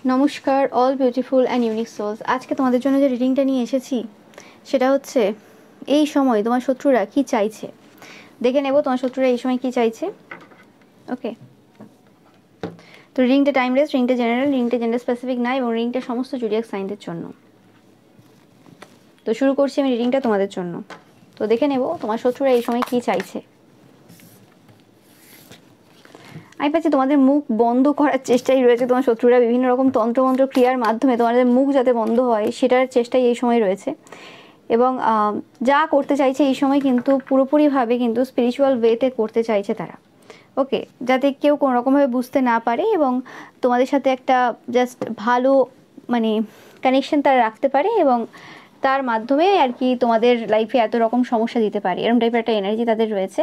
নমস্কার all beautiful and unique souls. আজকে তোমাদের জন্য যে রিডিংটা নিয়ে এসেছি সেটা হচ্ছে এই সময় তোমার শত্রুরা কি চাইছে। দেখে নেব তোমার শত্রুরা এই সময় কি চাইছে। ওকে, তো রিডিংটা টাইমলেস, রিডিংটা জেনারেল, রিডিংটা জেন্ডার স্পেসিফিক না এবং রিডিংটা সমস্ত জুডিয়াক সাইনদের জন্য। তো শুরু করছি আমি রিডিংটা তোমাদের জন্য। তো দেখে নেব তোমার শত্রুরা এই সময় কি চাইছে। আমি পাচ্ছি তোমাদের মুখ বন্ধ করার চেষ্টাই রয়েছে। তোমার শত্রুরা বিভিন্ন রকম তন্ত্রমন্ত্র ক্রিয়ার মাধ্যমে তোমাদের মুখ যাতে বন্ধ হয় সেটার চেষ্টাই এই সময় রয়েছে। এবং যা করতে চাইছে এই সময় কিন্তু পুরোপুরিভাবে কিন্তু স্পিরিচুয়াল ওয়েতে করতে চাইছে তারা। ওকে, যাতে কেউ কোনো রকমভাবে বুঝতে না পারে এবং তোমাদের সাথে একটা জাস্ট ভালো মানে কানেকশন তারা রাখতে পারে এবং তার মাধ্যমে আর কি তোমাদের লাইফে এত রকম সমস্যা দিতে পারে, এরকম টাইপের একটা এনার্জি তাদের রয়েছে।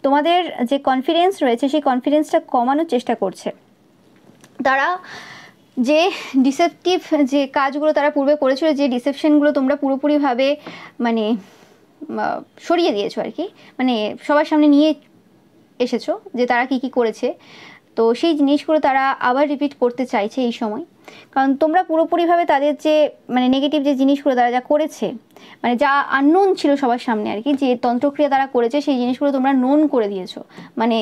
তোমাদের যে কনফিডেন্স রয়েছে সেই কনফিডেন্সটা কমানোর চেষ্টা করছে তারা। যে ডিসেপটিভ যে কাজগুলো তারা পূর্বে করেছিল, যে ডিসেপশনগুলো তোমরা পুরোপুরিভাবে মানে সরিয়ে দিয়েছো আর কি, মানে সবার সামনে নিয়ে এসেছো যে তারা কি কি করেছে, তো সেই জিনিসগুলো তারা আবার রিপিট করতে চাইছে এই সময়। কারণ তোমরা পুরোপুরিভাবে তাদের যে মানে নেগেটিভ যে জিনিসগুলো তারা যা করেছে, মানে যা আননোন ছিল সবার সামনে আর কি, যে তন্ত্রক্রিয়া তারা করেছে সেই জিনিসগুলো তোমরা নোন করে দিয়েছো, মানে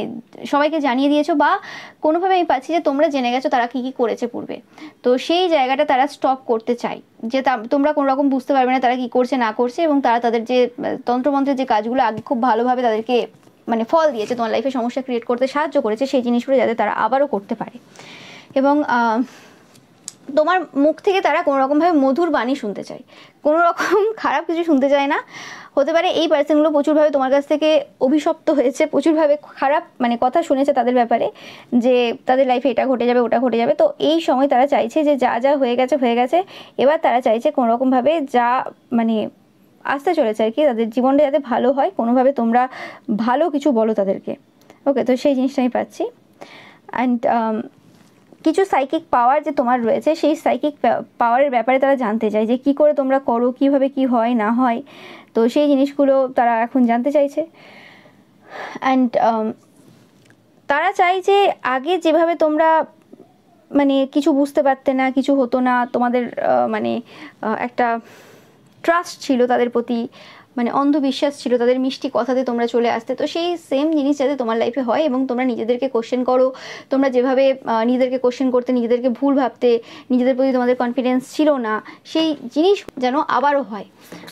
সবাইকে জানিয়ে দিয়েছো, বা কোনোভাবে আমি পাচ্ছি যে তোমরা জেনে গেছো তারা কি কি করেছে পূর্বে। তো সেই জায়গাটা তারা স্টপ করতে চায়, যে তোমরা কোনো রকম বুঝতে পারবে না তারা কি করছে না করছে, এবং তারা তাদের যে তন্ত্রমন্ত্রের যে কাজগুলো আগে খুব ভালোভাবে তাদেরকে মানে ফল দিয়েছে, তোমার লাইফে সমস্যা ক্রিয়েট করতে সাহায্য করেছে, সেই জিনিসগুলো যাতে তারা আবারও করতে পারে। এবং তোমার মুখ থেকে তারা কোনো রকমভাবে মধুর বাণী শুনতে চায়, কোনো রকম খারাপ কিছু শুনতে চায় না। হতে পারে এই পার্সনগুলো প্রচুরভাবে তোমার কাছ থেকে অভিশপ্ত হয়েছে, প্রচুরভাবে খারাপ মানে কথা শুনেছে তাদের ব্যাপারে, যে তাদের লাইফে এটা ঘটে যাবে ওটা ঘটে যাবে। তো এই সময় তারা চাইছে যে যা যা হয়ে গেছে হয়ে গেছে, এবার তারা চাইছে কোনো রকমভাবে যা মানে আসতে চলেছে আর কি, তাদের জীবনটা যাতে ভালো হয়, কোনোভাবে তোমরা ভালো কিছু বলো তাদেরকে। ওকে, তো সেই জিনিসটা আমি পাচ্ছি। অ্যান্ড কিছু সাইকিক পাওয়ার যে তোমার রয়েছে সেই সাইকিক পাওয়ারের ব্যাপারে তারা জানতে চায়, যে কি করে তোমরা করো, কিভাবে কি হয় না হয়, তো সেই জিনিসগুলো তারা এখন জানতে চাইছে। অ্যান্ড তারা চায় যে আগে যেভাবে তোমরা মানে কিছু বুঝতে পারতে না, কিছু হতো না, তোমাদের মানে একটা ট্রাস্ট ছিল তাদের প্রতি, মানে অন্ধবিশ্বাস ছিল, তাদের মিষ্টি কথাতে তোমরা চলে আসতে, তো সেই সেম জিনিস যাতে তোমার লাইফে হয় এবং তোমরা নিজেদেরকে কোশ্চেন করো। তোমরা যেভাবে নিজেদেরকে কোশ্চেন করতে, নিজেদেরকে ভুল ভাবতে, নিজেদের প্রতি তোমাদের কনফিডেন্স ছিল না, সেই জিনিস যেন আবারও হয়।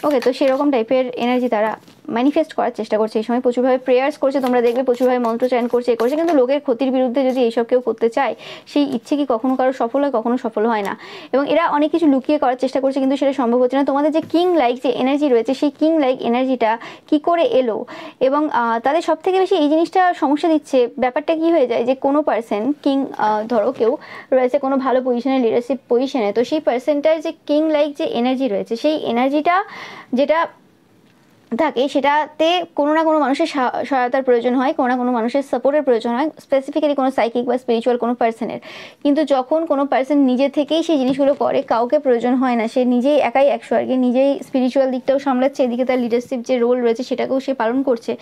ওকে, তো সেরকম টাইপের এনার্জি তারা ম্যানিফেস্ট করার চেষ্টা করছে এই সময়। প্রচুরভাবে প্রেয়ার্স করছে, তোমরা দেখবে প্রচুরভাবে মন্ত্রচায়ন করছে, এ করছে, কিন্তু লোকের ক্ষতির বিরুদ্ধে যদি এইসব কেউ করতে চায়, সেই ইচ্ছে কি কখনো কারো সফল হয়? কখনো সফল হয় না। এবং এরা অনেক কিছু লুকিয়ে করার চেষ্টা করছে, কিন্তু সেটা সম্ভব হচ্ছে না। তোমাদের যে কিং লাইক যে এনার্জি রয়েছে, সেই কিং লাইক এনার্জিটা কি করে এলো, এবং তাদের সব থেকে বেশি এই জিনিসটা সমস্যা দিচ্ছে। ব্যাপারটা কি হয়ে যায় যে কোনো পার্সন কিং, ধরো কেউ রয়েছে কোনো ভালো পজিশনে, লিডারশিপ পজিশনে, তো সেই পার্সনটার যে কিং লাইক যে এনার্জি রয়েছে, সেই এনার্জিটা যেটা থাকে সেটাতে কোনো না কোনো মানুষের সহায়তার প্রয়োজন হয়, কোনো না কোনো মানুষের সাপোর্টের প্রয়োজন হয়, স্পেসিফিক্যালি কোনো সাইকিক বা স্পিরিচুয়াল কোনো পার্সনের। কিন্তু যখন কোনো পার্সন নিজে থেকেই সেই জিনিসগুলো করে, কাউকে প্রয়োজন হয় না, সে নিজেই একাই একশো আর কি, নিজেই স্পিরিচুয়াল দিকটাও সামলাচ্ছে, এদিকে তার লিডারশিপ যে রোল রয়েছে সেটাকেও সে পালন করছে,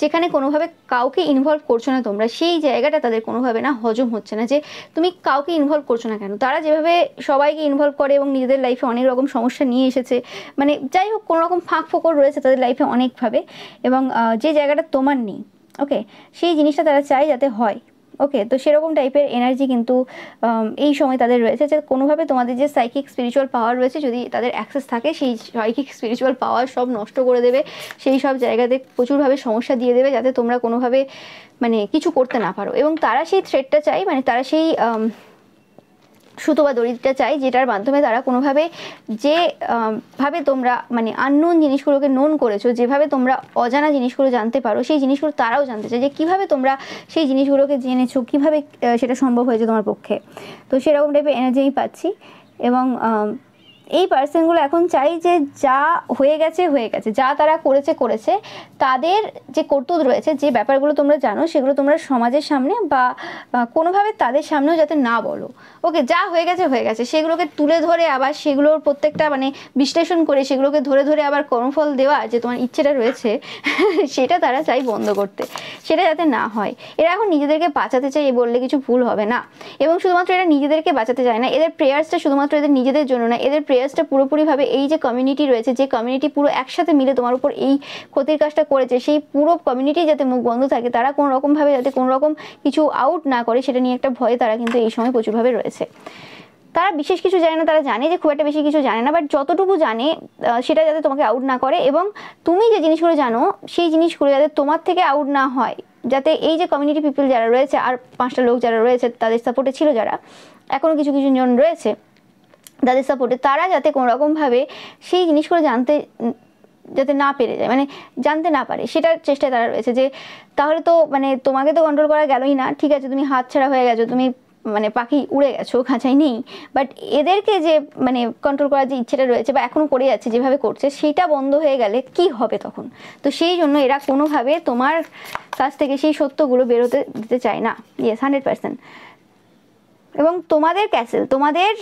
যেখানে কোনোভাবে কাউকে ইনভলভ করছো না তোমরা, সেই জায়গাটা তাদের কোনোভাবে না হজম হচ্ছে না, যে তুমি কাউকে ইনভলভ করছো না কেন। তারা যেভাবে সবাইকে ইনভলভ করে এবং নিজেদের লাইফে অনেক রকম সমস্যা নিয়ে এসেছে, মানে যাই হোক কোনো রকম ফাঁক ফোকর রয়েছে তাদের লাইফে অনেকভাবে, এবং যে জায়গাটা তোমার নেই, ওকে, সেই জিনিসটা তারা চায় যাতে হয়। ওকে, তো সেরকম টাইপের এনার্জি কিন্তু এই সময় তাদের রয়েছে, যে কোনোভাবে তোমাদের যে সাইকিক স্পিরিচুয়াল পাওয়ার রয়েছে, যদি তাদের অ্যাক্সেস থাকে, সেই সাইকিক স্পিরিচুয়াল পাওয়ার সব নষ্ট করে দেবে, সেই সব জায়গাতে প্রচুরভাবে সমস্যা দিয়ে দেবে, যাতে তোমরা কোনোভাবে মানে কিছু করতে না পারো। এবং তারা সেই থ্রেডটা চাই, মানে তারা সেই সুতো বা দড়িটা চাই, যেটার মাধ্যমে তারা কোনোভাবে যে ভাবে তোমরা মানে আননোন জিনিসগুলোকে নোন করেছো, যেভাবে তোমরা অজানা জিনিসগুলো জানতে পারো, সেই জিনিসগুলো তারাও জানতে চায়, যে কীভাবে তোমরা সেই জিনিসগুলোকে জেনেছো, কীভাবে সেটা সম্ভব হয়েছে তোমার পক্ষে। তো সেরকম টাইপের এনার্জি আমি পাচ্ছি। এবং এই পার্সনগুলো এখন চাই যে যা হয়ে গেছে হয়ে গেছে, যা তারা করেছে করেছে, তাদের যে কর্তব্য রয়েছে, যে ব্যাপারগুলো তোমরা জানো সেগুলো তোমরা সমাজের সামনে বা কোনোভাবে তাদের সামনেও যাতে না বলো। ওকে, যা হয়ে গেছে হয়ে গেছে, সেগুলোকে তুলে ধরে আবার সেগুলোর প্রত্যেকটা মানে বিশ্লেষণ করে সেগুলোকে ধরে ধরে আবার কর্মফল দেওয়া যে তোমার ইচ্ছেটা রয়েছে সেটা তারা চাই বন্ধ করতে, সেটা যাতে না হয়। এরা এখন নিজেদেরকে বাঁচাতে চাই, এ বললে কিছু ভুল হবে না। এবং শুধুমাত্র এরা নিজেদেরকে বাঁচাতে চায় না, এদের প্রেয়ার্সটা শুধুমাত্র এদের নিজেদের জন্য না, এদের প্রেয়ার্সটা পুরোপুরিভাবে এই যে কমিউনিটি রয়েছে, যে কমিউনিটি পুরো একসাথে মিলে তোমার উপর এই ক্ষতির কাজটা করেছে, সেই পুরো কমিউনিটি যাতে মুখ বন্ধ থাকে, তারা কোনো রকমভাবে যাতে কোনো রকম কিছু আউট না করে, সেটা নিয়ে একটা ভয় তারা কিন্তু এই সময় প্রচুরভাবে রয়েছে। তারা বিশেষ কিছু জানে না, তারা জানে যে খুব একটা বেশি কিছু জানে না, বাট যতটুকু জানে সেটা যাতে তোমাকে আউট না করে, এবং তুমি যে জিনিসগুলো জানো সেই জিনিসগুলো যাতে তোমার থেকে আউট না হয়, যাতে এই যে কমিউনিটি পিপল যারা রয়েছে, আর 5টা লোক যারা রয়েছে তাদের সাপোর্টে ছিল, যারা এখনও কিছু কিছু জন রয়েছে তাদের সাপোর্টে, তারা যাতে কোনো রকমভাবে সেই জিনিসগুলো যাতে না পেরে যায়, মানে জানতে না পারে, সেটার চেষ্টায় তারা রয়েছে। যে তাহলে তো মানে তোমাকে তো কন্ট্রোল করা গেলই না, ঠিক আছে তুমি হাতছাড়া হয়ে গেছো, তুমি মানে পাখি উড়ে গেছো, খাঁচাই নেই, বাট এদেরকে যে মানে কন্ট্রোল করার যে ইচ্ছেটা রয়েছে বা এখনও করে যাচ্ছে যেভাবে করছে, সেইটা বন্ধ হয়ে গেলে কি হবে তখন? তো সেই জন্য এরা কোনোভাবে তোমার কাছ থেকে সেই সত্যগুলো বেরোতে দিতে চায় না। ইয়েস, 100%। এবং তোমাদের ক্যাসেল, তোমাদের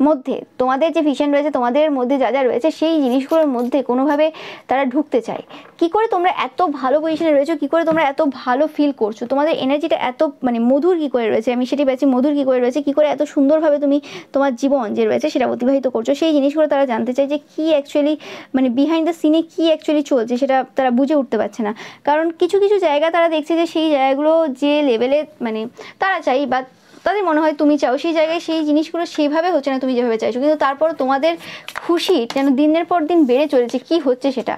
মধ্যে তোমাদের যে ভিশন রয়েছে, তোমাদের মধ্যে যা যা রয়েছে, সেই জিনিসগুলোর মধ্যে কোনোভাবে তারা ঢুকতে চায়। কি করে তোমরা এত ভালো পজিশনে রয়েছো, কি করে তোমরা এত ভালো ফিল করছো, তোমাদের এনার্জিটা এত মানে মধুর কি করে রয়েছে, আমি সেটি পাচ্ছি, মধুর কি করে রয়েছে, কি করে এত সুন্দরভাবে তুমি তোমার জীবন যে রয়েছে সেটা অতিবাহিত করছো, সেই জিনিসগুলো তারা জানতে চায় যে কি অ্যাকচুয়ালি মানে বিহাইন্ড দ্য সিনে কি অ্যাকচুয়ালি চলছে, সেটা তারা বুঝে উঠতে পারছে না। কারণ কিছু কিছু জায়গা তারা দেখছে যে সেই জায়গাগুলো যে লেভেলে মানে তারা চাই বা তাদের মনে হয় তুমি চাও, সেই জায়গায় সেই জিনিসগুলো সেইভাবে হচ্ছে না তুমি যেভাবে চাইছো, কিন্তু তারপর তোমাদের খুশি যেন দিনের পর দিন বেড়ে চলেছে, কি হচ্ছে সেটা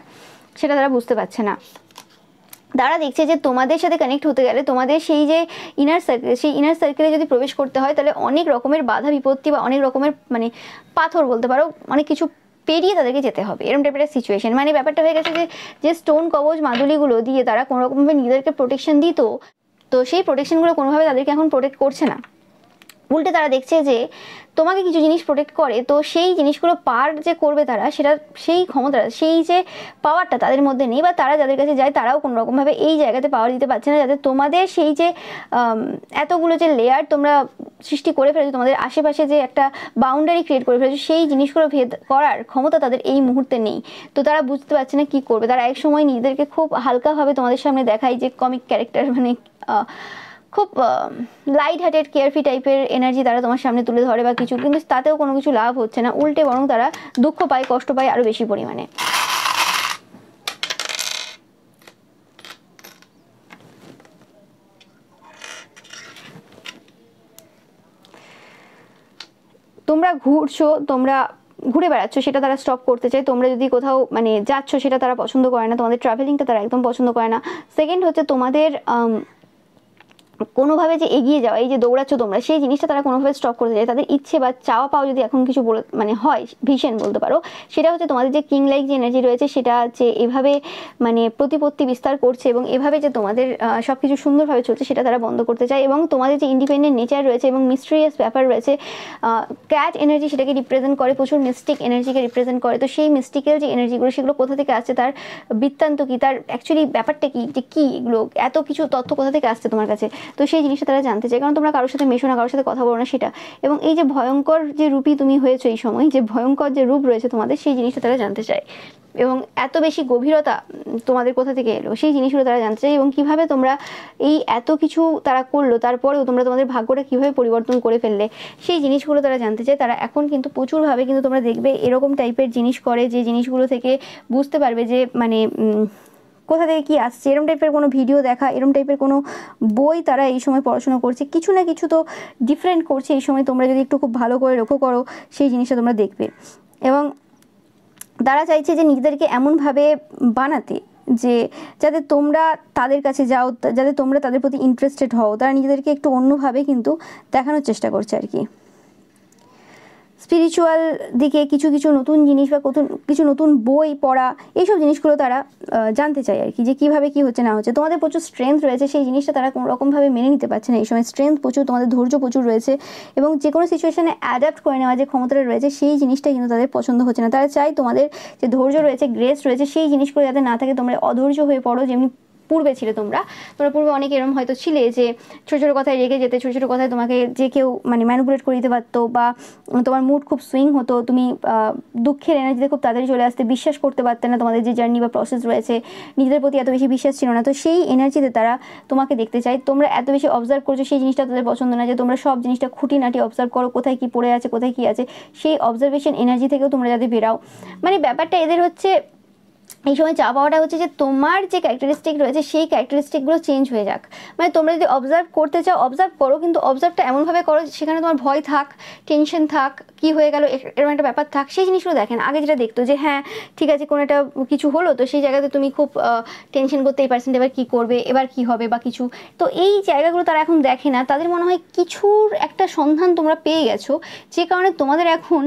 তারা বুঝতে পারছে না। তারা দেখছে যে তোমাদের সাথে কানেক্ট হতে গেলে, তোমাদের সেই যে ইনার সার্কেল, সেই ইনার সার্কেলে যদি প্রবেশ করতে হয়, তাহলে অনেক রকমের বাধা বিপত্তি বা অনেক রকমের মানে পাথর বলতে পারো, অনেক কিছু পেরিয়ে তাদেরকে যেতে হবে, এরকম টাইপের একটা সিচুয়েশন। মানে ব্যাপারটা হয়ে গেছে যে স্টোন কবচ মাদুলিগুলো দিয়ে তারা কোনো রকমভাবে নিজেদেরকে প্রোটেকশন দিত, তো সেই প্রোটেকশনগুলো কোনোভাবে তাদেরকে এখন প্রোটেক্ট করছে না। উল্টে তারা দেখছে যে তোমাকে কিছু জিনিস প্রোটেক্ট করে, তো সেই জিনিসগুলো পার যে করবে তারা, সেটা সেই ক্ষমতাটা, সেই যে পাওয়ারটা তাদের মধ্যে নেই, বা তারা যাদের কাছে যায় তারাও কোনো রকমভাবে এই জায়গাতে পাওয়ার দিতে পারছে না, যাতে তোমাদের সেই যে এতগুলো যে লেয়ার তোমরা সৃষ্টি করে ফেলেছো, তোমাদের আশেপাশে যে একটা বাউন্ডারি ক্রিয়েট করে ফেলেছো, সেই জিনিসগুলো ভেদ করার ক্ষমতা তাদের এই মুহূর্তে নেই। তো তারা বুঝতে পারছে না কি করবে। তারা এক সময় নিজেদেরকে খুব হালকাভাবে তোমাদের সামনে দেখায়, যে কমিক ক্যারেক্টার, মানে খুব লাইট হার্টেড কেয়ারফ্রি টাইপের এনার্জি তারা তোমার সামনে তুলে ধরে বা কিছু, কিন্তু তাতেও কোনো কিছু লাভ হচ্ছে না, উল্টে বরং তারা দুঃখ পায়, কষ্ট পায় আরও বেশি পরিমাণে। তোমরা ঘুরছো, তোমরা ঘুরে বেড়াচ্ছ, সেটা তারা স্টপ করতে চায়। তোমরা যদি কোথাও মানে যাচ্ছ, সেটা তারা পছন্দ করে না, তোমাদের ট্রাভেলিংটা তারা একদম পছন্দ করে না। সেকেন্ড হচ্ছে তোমাদের কোনোভাবে যে এগিয়ে যাওয়া, এই যে দৌড়াচ্ছ তোমরা, সেই জিনিসটা তারা কোনোভাবে স্টপ করতে চায়। তাদের ইচ্ছে বা চাওয়া পাওয়া যদি এখন কিছু মানে হয়, ভিশন বলতে পারো, সেটা হচ্ছে তোমাদের যে কিং লাইক যে এনার্জি রয়েছে, সেটা যে এভাবে মানে প্রতিপত্তি বিস্তার করছে এবং এভাবে যে তোমাদের সব কিছু সুন্দরভাবে চলছে, সেটা তারা বন্ধ করতে চায়। এবং তোমাদের যে ইন্ডিপেন্ডেন্ট নেচার রয়েছে এবং মিস্ট্রিয়াস ব্যাপার রয়েছে, ক্যাট এনার্জি সেটাকে রিপ্রেজেন্ট করে, প্রচুর মিস্টিক এনার্জিকে রিপ্রেজেন্ট করে। তো সেই মিস্টিক্যাল যে এনার্জিগুলো, সেগুলো কোথা থেকে আসছে, তার বৃত্তান্ত কি, তার অ্যাকচুয়ালি ব্যাপারটা কি, যে কী এগুলো এত কিছু তথ্য কোথা থেকে আসছে তোমার কাছে, তো সেই জিনিসটা তারা জানতে চায়। কারণ তোমরা কারোর সাথে মেশো না, কারোর সাথে কথা বলো না, সেটা। এবং এই যে ভয়ঙ্কর যে রূপী তুমি হয়েছো এই সময়, যে ভয়ঙ্কর যে রূপ রয়েছে তোমাদের, সেই জিনিসটা তারা জানতে চায়। এবং এত বেশি গভীরতা তোমাদের কোথা থেকে এলো, সেই জিনিসগুলো তারা জানতে চায়। এবং কিভাবে তোমরা এই এত কিছু তারা করলো, তারপরেও তোমরা তোমাদের ভাগ্যটা কিভাবে পরিবর্তন করে ফেললে, সেই জিনিসগুলো তারা জানতে চায়। তারা এখন কিন্তু প্রচুরভাবে কিন্তু তোমরা দেখবে এরকম টাইপের জিনিস করে, যে জিনিসগুলো থেকে বুঝতে পারবে যে মানে কোথা থেকে কী আসছে, এরম টাইপের কোনো ভিডিও দেখা, এরম টাইপের কোনো বই তারা এই সময় পড়াশোনা করছে, কিছু না কিছু তো ডিফারেন্ট করছে এই সময়। তোমরা যদি একটু খুব ভালো করে লক্ষ্য করো, সেই জিনিসটা তোমরা দেখবে। এবং তারা চাইছে যে নিজেদেরকে এমনভাবে বানাতে যে যাতে তোমরা তাদের কাছে যাও, যাতে তোমরা তাদের প্রতি ইন্টারেস্টেড হও। তারা নিজেদেরকে একটু অন্যভাবে কিন্তু দেখানোর চেষ্টা করছে আর কি। স্পিরিচুয়াল দিকে কিছু কিছু নতুন জিনিস বা কিছু নতুন বই পড়া, এইসব জিনিসগুলো তারা জানতে চায় আর কি, যে কীভাবে কী হচ্ছে না হচ্ছে। তোমাদের প্রচুর স্ট্রেংথ রয়েছে, সেই জিনিসটা তারা কোনো রকমভাবে মেনে নিতে পারছে না এই সময়। স্ট্রেংথ প্রচুর, তোমাদের ধৈর্য প্রচুর রয়েছে, এবং যে কোনো সিচুয়েশানে অ্যাডাপ্ট করে নেওয়ার যে ক্ষমতাটা রয়েছে সেই জিনিসটা কিন্তু তাদের পছন্দ হচ্ছে না। তারা চায় তোমাদের যে ধৈর্য রয়েছে, গ্রেস রয়েছে, সেই জিনিসগুলো যাতে না থাকে, তোমরা অধৈর্য হয়ে পড়ো। যেমনি পূর্বে ছিলে তোমরা পূর্বে অনেক এরকম হয়তো ছিলে যে ছোটো ছোটো কথায় রেগে যেতে, ছোটো ছোটো কথায় তোমাকে যে কেউ মানে ম্যানিপুলেট করে দিতে পারতো, বা তোমার মুড খুব সুইং হতো, তুমি দুঃখের এনার্জিতে খুব তাড়াতাড়ি চলে আসতে, বিশ্বাস করতে পারতে না তোমাদের যে জার্নি বা প্রসেস রয়েছে, নিজেদের প্রতি এত বেশি বিশ্বাস ছিল না। তো সেই এনার্জিতে তারা তোমাকে দেখতে চায়। তোমরা এত বেশি অবজার্ভ করছো, সেই জিনিসটা তাদের পছন্দ না, যে তোমরা সব জিনিসটা খুঁটিনাটি অবজার্ভ করো, কোথায় কী পড়ে আছে, কোথায় কী আছে, সেই অবজারভেশন এনার্জি থেকেও তোমরা যাতে বেরাও। মানে ব্যাপারটা এদের হচ্ছে এই সময় চা পাওয়াটা হচ্ছে যে তোমার যে ক্যারেক্টারিস্টিক রয়েছে সেই ক্যারেক্টারিস্টিকগুলো চেঞ্জ হয়ে যাক। মানে তোমরা যদি অবজার্ভ করতে চাও অবজার্ভ করো, কিন্তু অবজার্ভটা এমনভাবে করো সেখানে তোমার ভয় থাক, টেনশন থাক, কি হয়ে গেল এরকম একটা ব্যাপার থাক, সেই জিনিসগুলো দেখেন। আগে যেটা দেখতো যে হ্যাঁ ঠিক আছে কোনো একটা কিছু হলো, তো সেই জায়গাতে তুমি খুব টেনশন করতে, এই পার্সেন্ট এবার কী করবে, এবার কী হবে বা কিছু, তো এই জায়গাগুলো তারা এখন দেখে না। তাদের মনে হয় কিছুর একটা সন্ধান তোমরা পেয়ে গেছো, যে কারণে তোমাদের এখন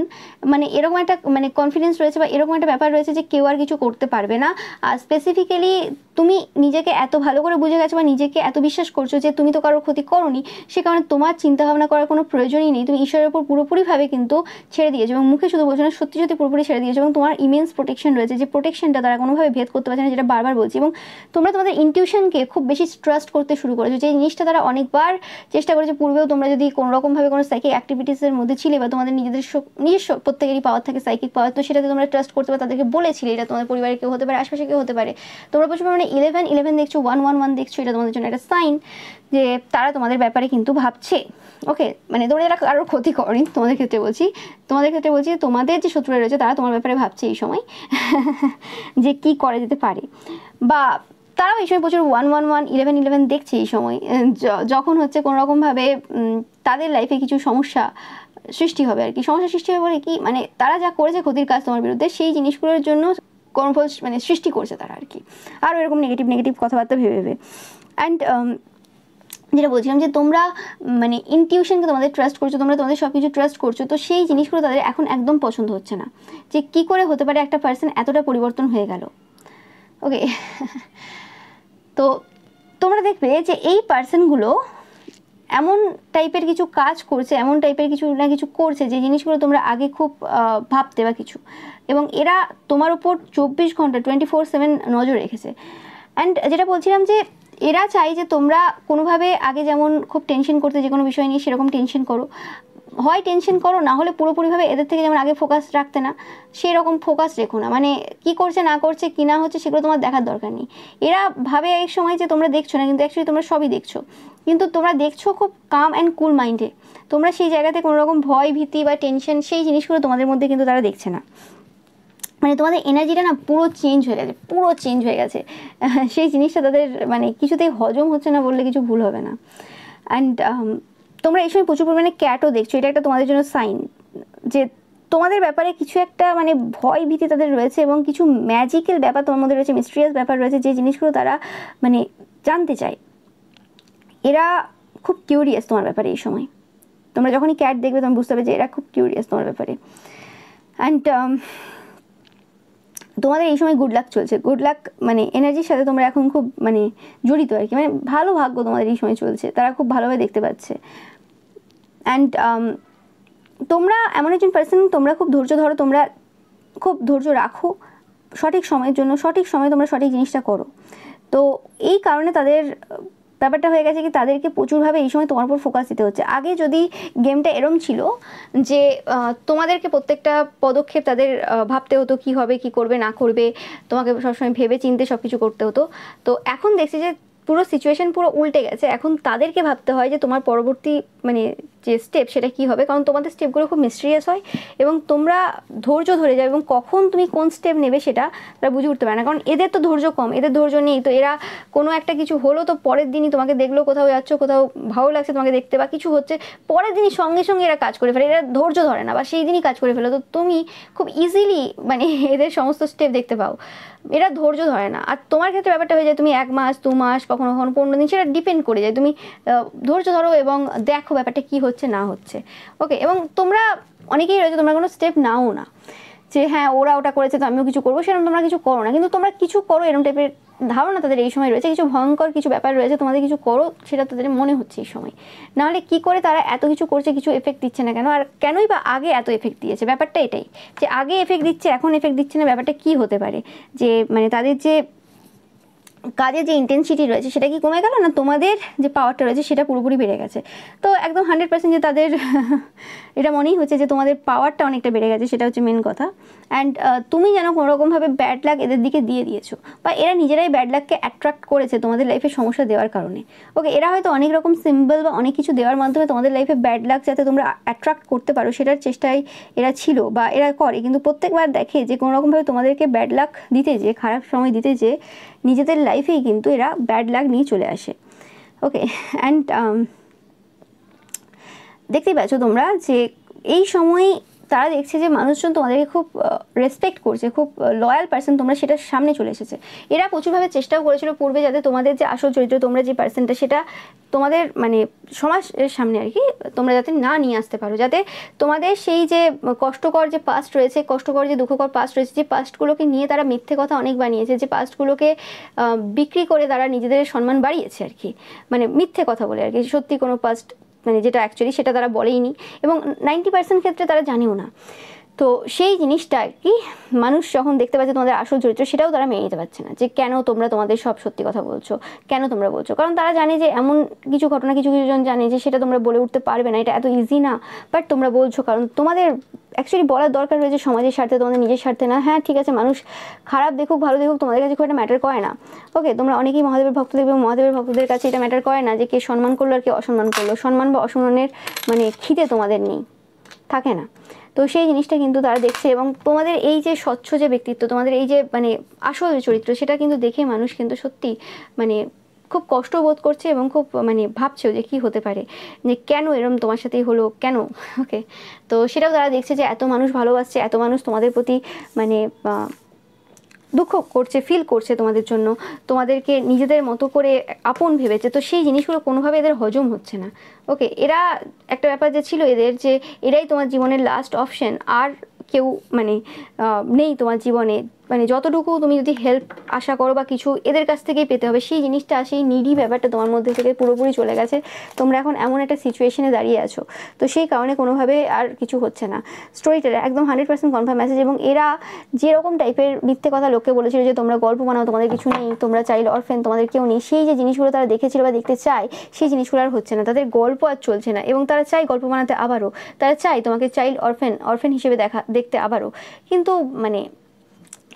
মানে এরকম একটা মানে কনফিডেন্স রয়েছে, বা এরকম একটা ব্যাপার রয়েছে যে কেউ আর কিছু করতে পারবে না। আর স্পেসিফিক্যালি তুমি নিজেকে এত ভালো করে বুঝে গেছো, বা নিজেকে এত বিশ্বাস করছো যে তুমি তো কারোর ক্ষতি করোনি, সে কারণে তোমার চিন্তাভাবনা করার কোনো প্রয়োজনই নেই। তুমি ঈশ্বরের উপর পুরোপুরিভাবে কিন্তু ছেড়ে দিয়েছো, এবং মুখে শুধু বলছো না, সত্যি সত্যি পুরোপুরি ছেড়ে দিয়েছো। এবং তোমার ইমেন্স প্রোটেকশন রয়েছে, যে প্রোটেকশনটা তারা কোনোভাবে ভেদ করতে পারছে না, যেটা বারবার বলছি। এবং তোমরা তোমাদের ইনটিউশনকে খুব বেশি ট্রাস্ট করতে শুরু করেছো, যে জিনিসটা তারা অনেকবার চেষ্টা করেছে পূর্বেও। তোমরা যদি কোনো রকমভাবে কোনো সাইকিক অ্যাক্টিভিটিসের মধ্যে ছিলে, বা তোমাদের নিজস্ব প্রত্যেকেরই পাওয়ার থাকে, সাইকিক পাওয়ার, তো সেটাতে তোমরা ট্রাস্ট করতে পারো, তাদেরকে বলেছিলে, এটা তোমাদের পরিবারের কেউ হতে পারে, আশপাশে কেউ হতে পারে। তোমরা প্রচুর মানে 11 দেখছো, 111 দেখছো, এটা তোমাদের জন্য একটা সাইন যে তারা তোমাদের ব্যাপারে কিন্তু ভাবছে। ওকে, মানে তোমরা যারা কারোর ক্ষতি করেনি, তোমাদের ক্ষেত্রে বলছি যে তোমাদের যে শত্রুরা রয়েছে তারা তোমার ব্যাপারে ভাবছে এই সময় যে কি করা যেতে পারে। বা তারাও এই সময় প্রচুর 111 11 দেখছে এই সময়, যখন হচ্ছে কোনো রকমভাবে তাদের লাইফে কিছু সমস্যা সৃষ্টি হবে আর কি। সমস্যা সৃষ্টি হবে বলে কি, মানে তারা যা করেছে ক্ষতির কাজ তোমার বিরুদ্ধে, সেই জিনিসগুলোর জন্য কর্মফল মানে সৃষ্টি করছে তারা আর কি, আরও এরকম নেগেটিভ কথাবার্তা ভেবে। অ্যান্ড যেটা বলছিলাম যে তোমরা মানে ইনটিউশনকে তোমাদের ট্রাস্ট করছো, তোমরা তোমাদের সব কিছু ট্রাস্ট করছো, তো সেই জিনিসগুলো তাদের এখন একদম পছন্দ হচ্ছে না, যে কি করে হতে পারে একটা পার্সন এতটা পরিবর্তন হয়ে গেল। ওকে তো তোমরা দেখবে যে এই পার্সনগুলো এমন টাইপের কিছু কাজ করছে, এমন টাইপের কিছু না কিছু করছে, যে জিনিসগুলো তোমরা আগে খুব ভাবতে বা কিছু, এবং এরা তোমার উপর 24 ঘন্টা 24/7 নজর রেখেছে। অ্যান্ড যেটা বলছিলাম যে এরা চাই যে তোমরা কোনোভাবে আগে যেমন খুব টেনশন করতে যে কোনো বিষয় নিয়ে, সেরকম টেনশন করো, হয় টেনশন করো, না হলে পুরোপুরিভাবে এদের থেকে যেমন আগে ফোকাস রাখতে না, সেই রকম ফোকাস রেখো না। মানে কি করছে না করছে, কি না হচ্ছে, সেগুলো তোমার দেখার দরকার নেই। এরা ভাবে এক সময় যে তোমরা দেখছো না, কিন্তু অ্যাকচুয়ালি তোমরা সবই দেখছো, কিন্তু তোমরা দেখছো খুব কাম অ্যান্ড কুল মাইন্ডে। তোমরা সেই জায়গাতে কোনো রকম ভয় ভীতি বা টেনশন, সেই জিনিসগুলো তোমাদের মধ্যে কিন্তু তারা দেখছে না। মানে তোমাদের এনার্জিটা না পুরো চেঞ্জ হয়ে গেছে, সেই জিনিসটা তাদের মানে কিছুতেই হজম হচ্ছে না বললে কিছু ভুল হবে না। অ্যান্ড তোমরা এই সময় প্রচুর পরিমাণে ক্যাটও দেখছো, এটা একটা তোমাদের জন্য সাইন যে তোমাদের ব্যাপারে কিছু একটা মানে ভয় ভীতি তাদের রয়েছে, এবং কিছু ম্যাজিক্যাল ব্যাপার তোমার মধ্যে রয়েছে, মিস্ট্রিয়াস ব্যাপার রয়েছে, যে জিনিসগুলো তারা মানে জানতে চায়। এরা খুব কিউরিয়াস তোমার ব্যাপারে এই সময়। তোমরা যখনই ক্যাট দেখবে তোমরা বুঝতে পারবে যে এরা খুব কিউরিয়াস তোমার ব্যাপারে। অ্যান্ড তোমাদের এই সময় গুড লাক চলছে, গুড লাক মানে এনার্জির সাথে তোমরা এখন খুব মানে জড়িত আর কি, মানে ভালো ভাগ্য তোমাদের এই সময় চলছে, তারা খুব ভালোভাবে দেখতে পাচ্ছে। অ্যান্ড তোমরা এমন একজন পার্সন, তোমরা খুব ধৈর্য ধরো, তোমরা খুব ধৈর্য রাখো, সঠিক সময়ের জন্য সঠিক সময়ে তোমরা সঠিক জিনিসটা করো। তো এই কারণে তাদের ব্যাপারটা হয়ে গেছে কি, তাদেরকে প্রচুরভাবে এই সময় তোমার উপর ফোকাস দিতে হচ্ছে। আগে যদি গেমটা এরম ছিল যে তোমাদেরকে প্রত্যেকটা পদক্ষেপ তাদের ভাবতে হতো, কি হবে কি করবে না করবে, তোমাকে সবসময় ভেবে চিনতে সব কিছু করতে হতো। তো এখন দেখছি যে পুরো সিচুয়েশন পুরো উল্টে গেছে, এখন তাদেরকে ভাবতে হয় যে তোমার পরবর্তী মানে যে স্টেপ সেটা কী হবে, কারণ তোমাদের স্টেপগুলো খুব মিস্ট্রিয়াস হয়, এবং তোমরা ধৈর্য ধরে যাবে, এবং কখন তুমি কোন স্টেপ নেবে সেটা তারা বুঝে উঠতে পারে না, কারণ এদের তো ধৈর্য কম, এদের ধৈর্য নেই। তো এরা কোনো একটা কিছু হলো তো পরের দিনই তোমাকে দেখলো, কোথাও যাচ্ছ, কোথাও ভালো লাগছে তোমাকে দেখতে বা কিছু হচ্ছে, পরের দিনই সঙ্গে সঙ্গে এরা কাজ করে ফেলে, এরা ধৈর্য ধরে না বা সেই দিনই কাজ করে ফেলো। তো তুমি খুব ইজিলি মানে এদের সমস্ত স্টেপ দেখতে পাও, এরা ধৈর্য ধরে না। আর তোমার ক্ষেত্রে ব্যাপারটা হয়ে যায় তুমি 1 মাস 2 মাস কখনো কখনো 15 দিন, সেটা ডিপেন্ড করে যায়, তুমি ধৈর্য ধরো এবং দেখো ব্যাপারটা কী হচ্ছে না হচ্ছে। ওকে, এবং তোমরা অনেকেই রয়েছে তোমরা কোনো স্টেপ নাও না, যে হ্যাঁ ওরা ওটা করেছে তো আমিও কিছু করবো, সেরকম তোমরা কিছু করো না, কিন্তু তোমরা কিছু করো এরকম টাইপের ধারণা তাদের এই সময় রয়েছে, কিছু ভয়ঙ্কর কিছু ব্যাপার রয়েছে, তোমাদের কিছু করো সেটা তাদের মনে হচ্ছে এই সময়। নাহলে কি করে তারা এত কিছু করছে, কিছু এফেক্ট দিচ্ছে না কেন, আর কেনই বা আগে এত এফেক্ট দিয়েছে? ব্যাপারটা এটাই, যে আগে এফেক্ট দিচ্ছে এখন এফেক্ট দিচ্ছে না, ব্যাপারটা কি হতে পারে? যে মানে তাদের যে কাজের যে ইন্টেন্সিটি রয়েছে সেটা কি কমে গেল, না তোমাদের যে পাওয়ারটা রয়েছে সেটা পুরোপুরি বেড়ে গেছে? তো একদম 100% যে তাদের এটা মনেই হচ্ছে যে তোমাদের পাওয়ারটা অনেকটা বেড়ে গেছে, সেটা হচ্ছে মেন কথা। অ্যান্ড তুমি যেন কোনোরকমভাবে ব্যাড লাক এদের দিকে দিয়ে দিয়েছো, বা এরা নিজেরাই ব্যাড লাককে অ্যাট্রাক্ট করেছে তোমাদের লাইফে সমস্যা দেওয়ার কারণে। ওকে, এরা হয়তো অনেক রকম সিম্বল বা অনেক কিছু দেওয়ার মাধ্যমে তোমাদের লাইফে ব্যাড লাক যাতে তোমরা অ্যাট্রাক্ট করতে পারো সেটার চেষ্টায় এরা ছিল বা এরা করে, কিন্তু প্রত্যেকবার দেখে যে কোনোরকমভাবে তোমাদেরকে ব্যাড লাক দিতে, যে খারাপ সময় দিতে, যে নিজেদের লাইফেই কিন্তু এরা ব্যাড লাক নিয়ে চলে আসে। ওকে, অ্যান্ড দেখতেই পাচ্ছ তোমরা যে এই সময় তারা দেখছে যে মানুষজন তোমাদেরকে খুব রেসপেক্ট করছে, খুব লয়াল পার্সন তোমরা, সেটার সামনে চলে এসেছে। এরা প্রচুরভাবে চেষ্টাও করেছিল পূর্বে যাতে তোমাদের যে আসল চরিত্র, তোমরা যে পার্সনটা, সেটা তোমাদের মানে সমাজের সামনে আর কি তোমরা যাতে না নিয়ে আসতে পারো, যাতে তোমাদের সেই যে কষ্টকর যে পাস্ট রয়েছে, কষ্টকর যে দুঃখকর পাস্ট রয়েছে, যে পাস্টগুলোকে নিয়ে তারা মিথ্যে কথা অনেক বানিয়েছে, যে পাস্টগুলোকে বিক্রি করে তারা নিজেদের সম্মান বাড়িয়েছে আর কি, মানে মিথ্যে কথা বলে আর কি, সত্যি কোনো পাস্ট মানে যেটা অ্যাকচুয়ালি সেটা তারা বলেইনি, এবং 90% ক্ষেত্রে তারা জানেও না। তো সেই জিনিসটা আর কি মানুষ যখন দেখতে পাচ্ছে তোমাদের আসল চরিত্র, সেটাও তারা মেনে নিতে পারছে না, যে কেন তোমরা তোমাদের সব সত্যি কথা বলছো, কেন তোমরা বলছো। কারণ তারা জানে যে এমন কিছু ঘটনা কিছু জন জানে যে সেটা তোমরা বলে উঠতে পারবে না, এটা এত ইজি না, বাট তোমরা বলছো কারণ তোমাদের অ্যাকচুয়ালি বলার দরকার রয়েছে সমাজের স্বার্থে, তোমাদের নিজের স্বার্থে না। হ্যাঁ ঠিক আছে, মানুষ খারাপ দেখুক ভালো দেখুক তোমাদের কাছে খুব একটা ম্যাটার করে না। ওকে, তোমরা অনেকেই মহাদেবের ভক্ত দেখবে, মহাদেবের ভক্তদের কাছে এটা ম্যাটার করে না যে কে সম্মান করলো আর কে অসম্মান করলো, সম্মান বা অসম্মানের মানে খিদে তোমাদের নেই, থাকে না। তো সেই জিনিসটা কিন্তু তারা দেখছে, এবং তোমাদের এই যে স্বচ্ছ যে ব্যক্তিত্ব, তোমাদের এই যে মানে আসল চরিত্র, সেটা কিন্তু দেখে মানুষ কিন্তু সত্যি মানে খুব কষ্ট বোধ করছে, এবং খুব মানে ভাবছেও যে কী হতে পারে, যে কেন এরম তোমার সাথেই হলো কেন। ওকে, তো সেটাও তারা দেখছে যে এত মানুষ ভালোবাসছে, এত মানুষ তোমাদের প্রতি মানে দুঃখ করছে, ফিল করছে তোমাদের জন্য, তোমাদেরকে নিজেদের মতো করে আপন ভেবেছে, তো সেই জিনিসগুলো কোনোভাবে এদের হজম হচ্ছে না। ওকে, এরা একটা ব্যাপার যে ছিল এদের, যে এরাই তোমার জীবনের লাস্ট অপশন, আর কেউ মানে নেই তোমার জীবনে, মানে যতটুকু তুমি যদি হেল্প আশা করো বা কিছু এদের কাছ থেকেই পেতে হবে, সেই জিনিসটা সেই নিডি ব্যাপারটা তোমার মধ্যে থেকে পুরোপুরি চলে গেছে। তোমরা এখন এমন একটা সিচুয়েশনে দাঁড়িয়ে আছো, তো সেই কারণে কোনোভাবে আর কিছু হচ্ছে না। স্টোরিটা একদম 100% কনফার্ম মেসেজ। এবং এরা যেরকম টাইপের মিথ্যে কথা লোককে বলেছিল যে তোমরা গল্প বানাও, তোমাদের কিছু নেই, তোমরা চাইলে অরফেন, তোমাদের কেউ নেই, সেই যে জিনিসগুলো তারা দেখেছিল বা দেখতে চায়, সেই জিনিসগুলো আর হচ্ছে না, তাদের গল্প আর চলছে না, এবং তারা চায় গল্প বানাতে আবারও, তারা চায় তোমাকে চাইল্ড অরফেন হিসেবে দেখতে আবারও। কিন্তু মানে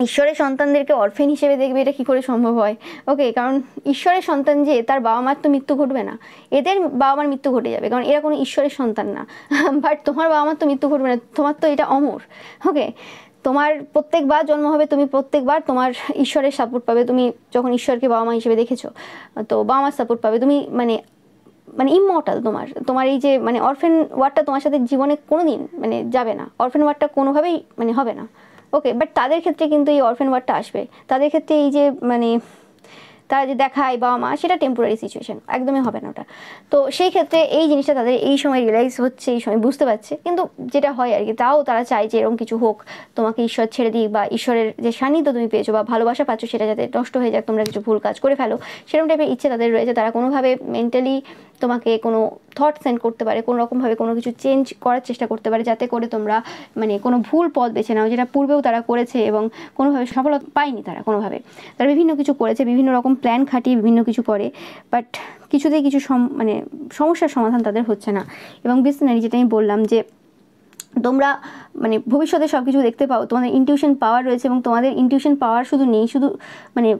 ঈশ্বরের সন্তানদেরকে অরফেন হিসেবে দেখবে, এটা কী করে সম্ভব হয়? ওকে, কারণ ঈশ্বরের সন্তান যে, তার বাবা মার তো মৃত্যু ঘটবে না, এদের বাবা মার মৃত্যু ঘটে যাবে, কারণ এরা কোনো ঈশ্বরের সন্তান না। বাট তোমার বাবা মার তো মৃত্যু ঘটবে না, তোমার তো এটা অমর। ওকে, তোমার প্রত্যেকবার জন্ম হবে, তুমি প্রত্যেকবার তোমার ঈশ্বরের সাপোর্ট পাবে, তুমি যখন ঈশ্বরকে বাবা মা হিসেবে দেখেছো, তো বাবা মার সাপোর্ট পাবে, তুমি মানে মানে ইমমর্টাল। তোমার এই যে মানে অরফেন ওয়ার্ডটা তোমার সাথে জীবনে কোনো দিন মানে যাবে না, অরফেন ওয়ার্ডটা কোনোভাবেই মানে হবে না। ওকে, বাট তাদের ক্ষেত্রে কিন্তু এই অরফেন ওয়ার্ডটা আসবে, তাদের ক্ষেত্রে এই যে মানে তারা যে দেখায় বাবা মা, সেটা টেম্পোরারি সিচুয়েশন, একদমই হবে না ওটা। তো সেই ক্ষেত্রে এই জিনিসটা তাদের এই সময় রিয়েলাইজ হচ্ছে, এই সময় বুঝতে পারছে, কিন্তু যেটা হয় আর কি, তাও তারা চায় যে এরকম কিছু হোক, তোমাকে ঈশ্বর ছেড়ে দিক, বা ঈশ্বরের যে সান্নিধ্য তুমি পেয়েছো বা ভালোবাসা পাচ্ছ সেটা যাতে নষ্ট হয়ে যাক, তোমরা কিছু ভুল কাজ করে ফেলো, সেরকম টাইপের ইচ্ছে তাদের রয়েছে। তারা কোনোভাবে মেন্টালি তোমাকে কোনো থট সেন্ড করতে পারে, কোনো রকমভাবে কোনো কিছু চেঞ্জ করার চেষ্টা করতে পারে, যাতে করে তোমরা মানে কোনো ভুল পথ বেছে নাও, যেটা পূর্বেও তারা করেছে এবং কোনোভাবে সফলতা পায়নি তারা কোনোভাবে। তারা বিভিন্ন কিছু করেছে, বিভিন্ন রকম প্ল্যান খাটিয়ে বিভিন্ন কিছু করে, বাট কিছুতেই কিছু মানে সমস্যার সমাধান তাদের হচ্ছে না। এবং বিজনেস যেটা আমি বললাম যে তোমরা মানে ভবিষ্যতে সব কিছু দেখতে পাও, তোমাদের ইনটিউশন পাওয়ার রয়েছে, এবং তোমাদের ইনটিউশন পাওয়ার শুধু নেই, শুধু মানে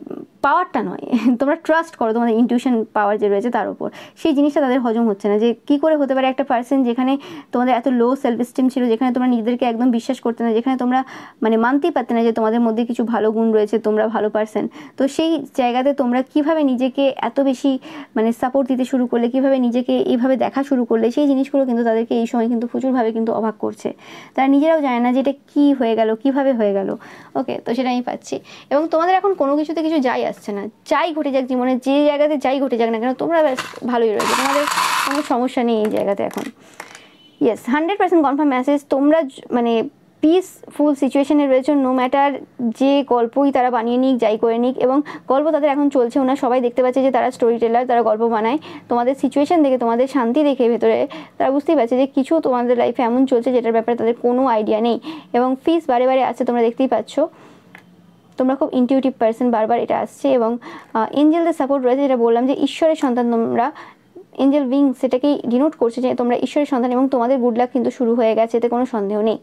পাওয়ারটা নয়, তোমরা ট্রাস্ট করো তোমাদের ইনটিউশন পাওয়ার যে রয়েছে তার উপর। সেই জিনিসটা তাদের হজম হচ্ছে না, যে কী করে হতে পারে একটা পার্সন যেখানে তোমাদের এত লো সেলফ এস্টিম ছিল, যেখানে তোমরা নিজেদেরকে একদম বিশ্বাস করতে না, যেখানে তোমরা মানে মানতেই পারতে না যে তোমাদের মধ্যে কিছু ভালো গুণ রয়েছে, তোমরা ভালো পার্সন। তো সেই জায়গাতে তোমরা কিভাবে নিজেকে এত বেশি মানে সাপোর্ট দিতে শুরু করলে, কিভাবে নিজেকে এইভাবে দেখা শুরু করলে, সেই জিনিসগুলো কিন্তু তাদেরকে এই সময় কিন্তু প্রচুরভাবে কিন্তু অবাক করছে। তারা নিজেরাও জানে না যে এটা কী হয়ে গেল, কিভাবে হয়ে গেল। ওকে, তো সেটা আমি পাচ্ছি। এবং তোমাদের এখন কোনো কিছুতে কিছু যাই আসছে না, যাই ঘটে যাক জীবনে, যে জায়গাতে যাই ঘটে যাক না কেন, তোমরা ব্যাস ভালোই রয়েছে, তোমাদের কোনো সমস্যা নেই এই জায়গাতে এখন। Yes, 100% confirm message. তোমরা মানে পিসফুল সিচুয়েশনে রয়েছে, নো ম্যাটার যে গল্পই তারা বানিয়ে নিক, যাই করে নিক, এবং গল্প তাদের এখন চলছেও না। সবাই দেখতে পাচ্ছে যে তারা স্টোরি টেলার, তারা গল্প বানায়। তোমাদের সিচুয়েশন দেখে, তোমাদের শান্তি দেখে ভেতরে তারা বুঝতেই পারছে যে কিছু তোমাদের লাইফে এমন চলছে যেটার ব্যাপারে তাদের কোনো আইডিয়া নেই, এবং ফিস বারে বারে আসছে, তোমরা দেখতেই পাচ্ছ। তোমরা খুব ইনটিউটিভ পার্সন, বারবার এটা আসছে। এবং এঞ্জেলদের সাপোর্ট রয়েছে, যেটা বললাম যে ঈশ্বরের সন্তান তোমরা, এঞ্জেল উইং সেটাকেই ডিনোট করছে যে তোমরা ঈশ্বরের সন্তান, এবং তোমাদের গুড লাক কিন্তু শুরু হয়ে গেছে, এতে কোনো সন্দেহ নেই।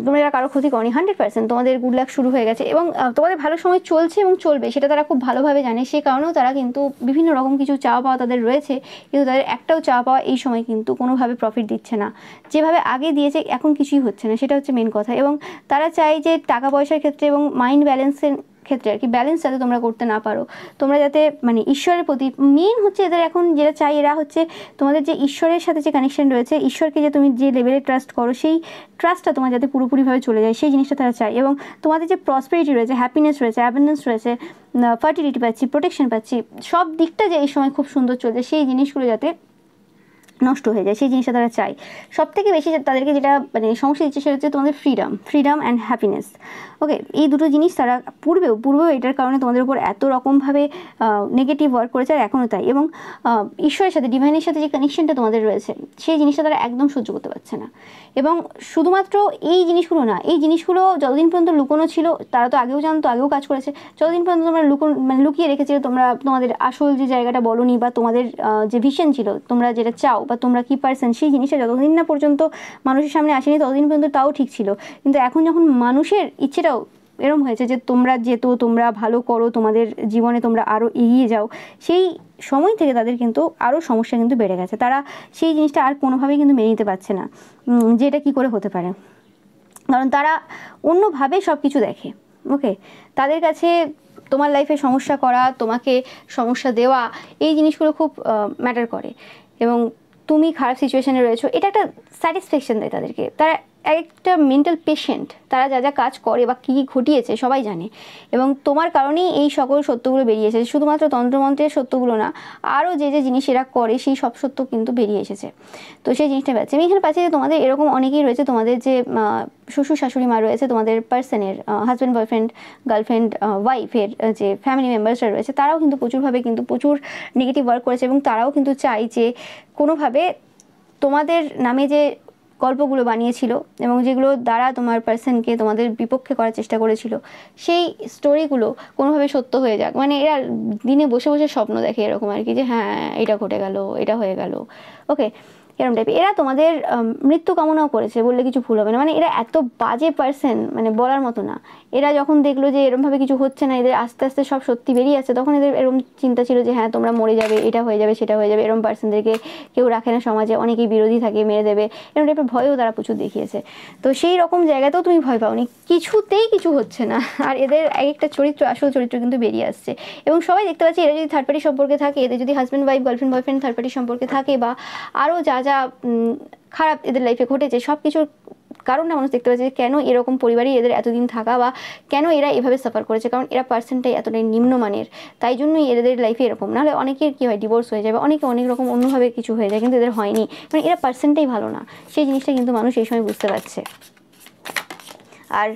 তোমরা যারা কারো ক্ষতি করনি, 100% তোমাদের গুড লাক শুরু হয়ে গেছে, এবং তোমাদের ভালো সময় চলছে এবং চলবে, সেটা তারা খুব ভালোভাবে জানে। সেই কারণেও তারা কিন্তু বিভিন্ন রকম কিছু চাওয়া পাওয়া তাদের রয়েছে, কিন্তু তাদের একটাও চাওয়া পাওয়া এই সময় কিন্তু কোনোভাবে প্রফিট দিচ্ছে না। যেভাবে আগে দিয়েছে এখন কিছুই হচ্ছে না, সেটা হচ্ছে মেন কথা। এবং তারা চায় যে টাকা পয়সার ক্ষেত্রে এবং মাইন্ড ব্যালেন্সের ক্ষেত্রে আর কি, ব্যালেন্স যাতে তোমরা করতে না পারো, তোমরা যাতে মানে ঈশ্বরের প্রতি মেন হচ্ছে এদের এখন যেটা চাই, এরা হচ্ছে তোমাদের যে ঈশ্বরের সাথে যে কানেকশন রয়েছে, ঈশ্বরকে যে তুমি যে লেভেলে ট্রাস্ট করো, সেই ট্রাস্টটা তোমার যাতে পুরোপুরিভাবে চলে যায়, সেই জিনিসটা তারা চায়। এবং তোমাদের যে প্রসপেরিটি রয়েছে, হ্যাপিনেস রয়েছে, অ্যাবেন্ডেন্স রয়েছে, ফার্টিলিটি পাচ্ছি, প্রোটেকশন পাচ্ছি, সব দিকটা যে এই সময় খুব সুন্দর চলছে, সেই জিনিসগুলো যাতে নষ্ট হয়ে যায়, সেই জিনিসটা তারা চায়। সব থেকে বেশি তাদেরকে যেটা মানে সমস্যা দিচ্ছে সেটা হচ্ছে তোমাদের ফ্রিডম অ্যান্ড হ্যাপিনেস। ওকে, এই দুটো জিনিস তারা পূর্বেও এটার কারণে তোমাদের উপর এত রকমভাবে নেগেটিভ ওয়ার্ক করেছে, আর এখনও তাই। এবং ঈশ্বরের সাথে, ডিভাইনের সাথে যে কানেকশনটা তোমাদের রয়েছে, সেই জিনিসটা তারা একদম সহ্য করতে পারছে না। এবং শুধুমাত্র এই জিনিসগুলো না, এই জিনিসগুলো যতদিন পর্যন্ত লুকোনো ছিল, তারা তো আগেও জানতো, আগেও কাজ করেছে, যতদিন পর্যন্ত তোমরা লুকিয়ে রেখেছিলে, তোমরা তোমাদের আসল যে জায়গাটা বলোনি, বা তোমাদের যে ভিশন ছিল, তোমরা যেটা চাও বা তোমরা কি পারসন, সেই জিনিসটা যতদিন না পর্যন্ত মানুষের সামনে আসেনি, ততদিন পর্যন্ত তাও ঠিক ছিল। কিন্তু এখন যখন মানুষের ইচ্ছেটাও এরম হয়েছে যে তোমরা ভালো করো, তোমাদের জীবনে তোমরা আরও এগিয়ে যাও, সেই সময় থেকে তাদের কিন্তু আরও সমস্যা কিন্তু বেড়ে গেছে। তারা সেই জিনিসটা আর কোনোভাবেই কিন্তু মেনে নিতে পারছে না যে এটা কী করে হতে পারে, কারণ তারা অন্যভাবে সব কিছু দেখে। ওকে, তাদের কাছে তোমার লাইফে সমস্যা করা, তোমাকে সমস্যা দেওয়া, এই জিনিসগুলো খুব ম্যাটার করে। এবং তুমি খারাপ সিচুয়েশানে রয়েছো, এটা একটা স্যাটিসফ্যাকশন দেয় তাদেরকে। তারা একটা মেন্টাল পেশেন্ট, তারা যা যা কাজ করে বা কী কী ঘটিয়েছে সবাই জানে, এবং তোমার কারণেই এই সকল সত্যগুলো বেরিয়ে এসেছে। শুধুমাত্র তন্ত্রমন্ত্রের সত্যগুলো না, আরও যে যে জিনিস এরা করে, সেই সব সত্য কিন্তু বেরিয়ে এসেছে। তো সেই জিনিসটা পাচ্ছি আমি এখানে পাচ্ছি যে তোমাদের এরকম অনেকেই রয়েছে, তোমাদের যে শ্বশুর শাশুড়ি মা রয়েছে, তোমাদের পার্সনের হাজব্যান্ড, বয়ফ্রেন্ড, গার্লফ্রেন্ড, ওয়াইফের যে ফ্যামিলি মেম্বার্সরা রয়েছে, তারাও কিন্তু প্রচুর নেগেটিভ ওয়ার্ক করেছে, এবং তারাও কিন্তু চায় যে কোনোভাবে তোমাদের নামে যে গল্পগুলো বানিয়েছিল এবং যেগুলো দ্বারা তোমার পার্সনকে তোমাদের বিপক্ষে করার চেষ্টা করেছিল, সেই স্টোরিগুলো কোনোভাবে সত্য হয়ে যাক। মানে এরা দিনে বসে বসে স্বপ্ন দেখে এরকম আর কি, যে হ্যাঁ এটা ঘটে গেল, এটা হয়ে গেল। ওকে, এরকম টাইপের। এরা তোমাদের মৃত্যু কামনাও করেছে বললে কিছু ভুল হবে না। মানে এরা এত বাজে পার্সন, মানে বলার মতো না। এরা যখন দেখলো যে এরমভাবে কিছু হচ্ছে না, এদের আস্তে আস্তে সব সত্যি বেরিয়ে আসছে, তখন এদের এরকম চিন্তা ছিল যে হ্যাঁ তোমরা মরে যাবে, এটা হয়ে যাবে, সেটা হয়ে যাবে। এরকম পার্সনদেরকে কেউ রাখে না সমাজে, অনেকেই বিরোধী থাকে, মেরে দেবে, এরকম টাইপের ভয়ও তারা প্রচুর দেখিয়েছে। তো সেই রকম জায়গাতেও তুমি ভয় পাওনি, কিছুতেই কিছু হচ্ছে না। আর এদের এক একটা চরিত্র, আসল চরিত্র কিন্তু বেরিয়ে আসছে, এবং সবাই দেখতে পাচ্ছে এরা যদি থার্ড পার্টি সম্পর্কে থাকে, এদের যদি husband wife, girlfriend boyfriend third party সম্পর্কে থাকে, বা আরও যা যা খারাপ এদের লাইফে ঘটেছে, সব কিছুর কারণটা মানুষ দেখতে পাচ্ছে যে কেন এরকম পরিবারই এদের এতদিন থাকা, বা কেন এরা এভাবে সাফার করেছে, কারণ এরা পার্সেন্টটাই এতটাই নিম্নমানের, তাই জন্যই এদের লাইফে এরকম। নাহলে অনেকের কী হয়, ডিভোর্স হয়ে যায়, বা অনেকে অনেক রকম অন্যভাবে কিছু হয়ে যায়, কিন্তু এদের হয়নি, মানে এরা পার্সেন্টটাই ভালো না। সেই জিনিসটা কিন্তু মানুষ এই সময় বুঝতে পারছে। আর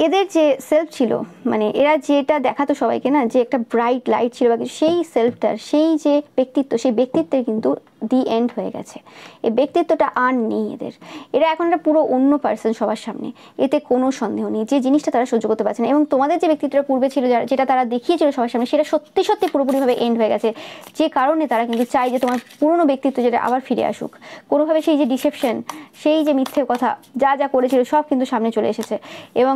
এদের যে সেলফ ছিল, মানে এরা যেটা দেখাতো সবাইকে না, যে একটা ব্রাইট লাইট ছিল বা কিছু, সেই সেলফটার, সেই যে ব্যক্তিত্ব, সেই ব্যক্তিত্বের কিন্তু দি এন্ড হয়ে গেছে। এই ব্যক্তিত্বটা আর নেই এদের। এরা এখন একটা পুরো অন্য পার্সন সবার সামনে, এতে কোনো সন্দেহ নেই। যে জিনিসটা তারা সহ্য করতে পারছে না, এবং তোমাদের যে ব্যক্তিত্বটা পূর্বে ছিল, যেটা তারা দেখিয়েছিল সবার সামনে, সেটা সত্যি সত্যি পুরোপুরিভাবে এন্ড হয়ে গেছে। যে কারণে তারা কিন্তু চায় যে তোমার পুরনো ব্যক্তিত্ব যেটা আবার ফিরে আসুক। কোনোভাবে সেই যে ডিসেপশন, সেই যে মিথ্যে কথা, যা যা করেছিল সব কিন্তু সামনে চলে এসেছে। এবং